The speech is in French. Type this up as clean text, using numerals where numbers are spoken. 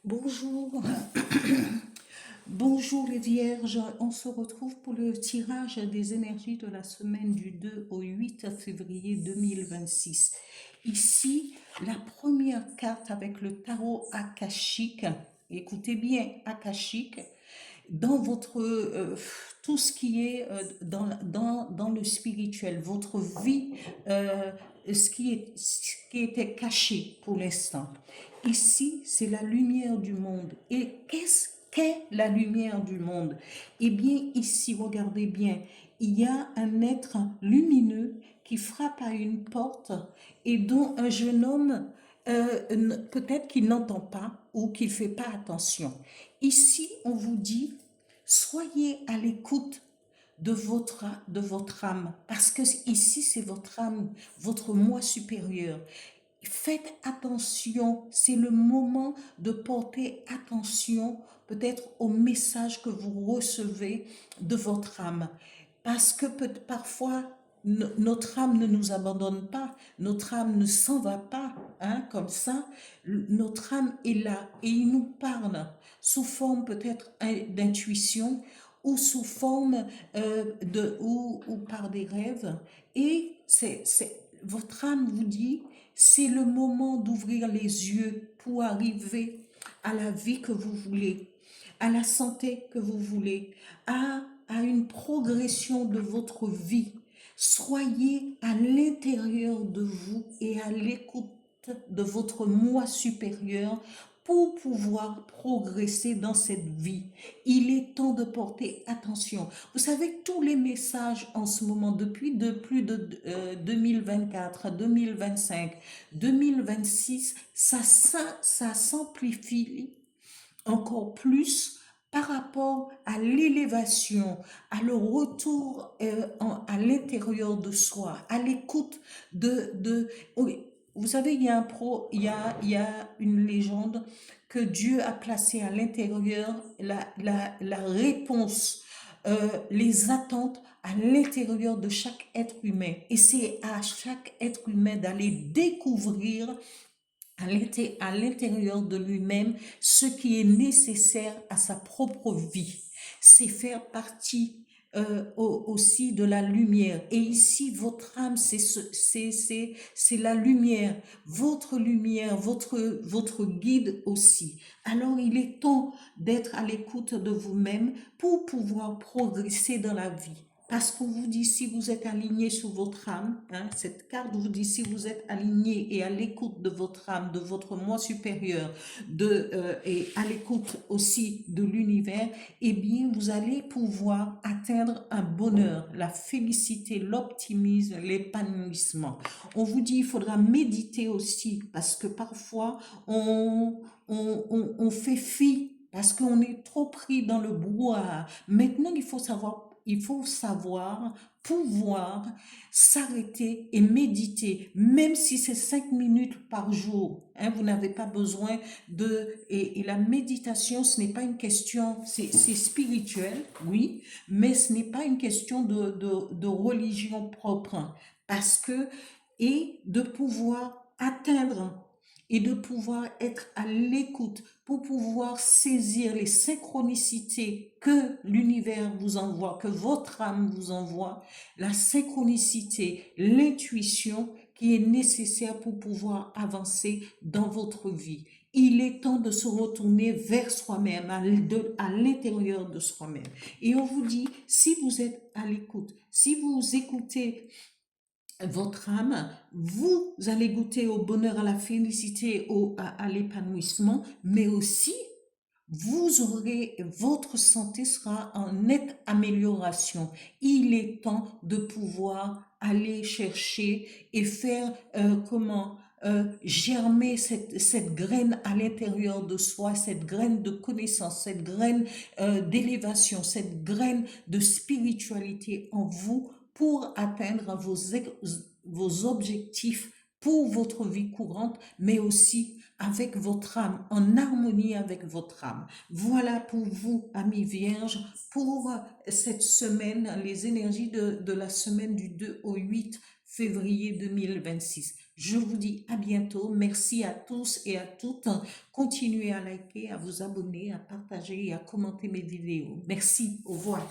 Bonjour, bonjour les vierges, on se retrouve pour le tirage des énergies de la semaine du 2 au 8 février 2026. Ici, la première carte avec le tarot akashique, écoutez bien, akashique, dans votre, tout ce qui est dans le spirituel, votre vie, ce qui était caché pour l'instant. Ici, c'est la lumière du monde. Et qu'est-ce qu'est la lumière du monde? Eh bien, ici, regardez bien, il y a un être lumineux qui frappe à une porte et dont un jeune homme, peut-être qu'il n'entend pas ou qu'il ne fait pas attention. Ici, on vous dit, soyez à l'écoute de votre âme, parce que ici, c'est votre âme, votre moi supérieur. Faites attention, c'est le moment de porter attention peut-être au message que vous recevez de votre âme. Parce que parfois, notre âme ne nous abandonne pas, notre âme ne s'en va pas, hein, comme ça. Notre âme est là et il nous parle sous forme peut-être d'intuition ou sous forme ou par des rêves. Et votre âme vous dit, c'est le moment d'ouvrir les yeux pour arriver à la vie que vous voulez, à la santé que vous voulez, à une progression de votre vie. Soyez à l'intérieur de vous et à l'écoute de votre moi supérieur pour pouvoir progresser dans cette vie. Il est temps de porter attention. Vous savez, tous les messages en ce moment, depuis plus de 2024, 2025, 2026, ça s'amplifie encore plus par rapport à l'élévation, à le retour à l'intérieur de soi, à l'écoute oui, vous savez, il y a une légende que Dieu a placée à l'intérieur, la réponse, les attentes à l'intérieur de chaque être humain. Et c'est à chaque être humain d'aller découvrir à l'intérieur de lui-même ce qui est nécessaire à sa propre vie. C'est faire partie aussi de la lumière. Et ici, votre âme, c'est la lumière, votre guide aussi. Alors, il est temps d'être à l'écoute de vous-même pour pouvoir progresser dans la vie. Parce qu'on vous dit, si vous êtes aligné sur votre âme, hein, cette carte vous dit, si vous êtes aligné et à l'écoute de votre âme, de votre moi supérieur, et à l'écoute aussi de l'univers, eh bien, vous allez pouvoir atteindre un bonheur, la félicité, l'optimisme, l'épanouissement. On vous dit, il faudra méditer aussi, parce que parfois, on fait fi, parce qu'on est trop pris dans le brouhaha. Maintenant, il faut savoir pouvoir s'arrêter et méditer, même si c'est 5 minutes par jour. Hein, vous n'avez pas besoin et la méditation, ce n'est pas une question, c'est spirituel, oui, mais ce n'est pas une question de religion propre. Parce que, et de pouvoir atteindre et de pouvoir être à l'écoute pour pouvoir saisir les synchronicités que l'univers vous envoie, que votre âme vous envoie, la synchronicité, l'intuition qui est nécessaire pour pouvoir avancer dans votre vie. Il est temps de se retourner vers soi-même, à l'intérieur de soi-même. Et on vous dit, si vous êtes à l'écoute, si vous écoutez votre âme, vous allez goûter au bonheur, à la félicité, à l'épanouissement, mais aussi votre santé sera en nette amélioration. Il est temps de pouvoir aller chercher et faire germer cette graine à l'intérieur de soi, cette graine de connaissance, cette graine d'élévation, cette graine de spiritualité en vous pour atteindre vos objectifs pour votre vie courante, mais aussi avec votre âme, en harmonie avec votre âme. Voilà pour vous, amis vierges, pour cette semaine, les énergies de la semaine du 2 au 8 février 2026. Je vous dis à bientôt. Merci à tous et à toutes. Continuez à liker, à vous abonner, à partager et à commenter mes vidéos. Merci. Au revoir.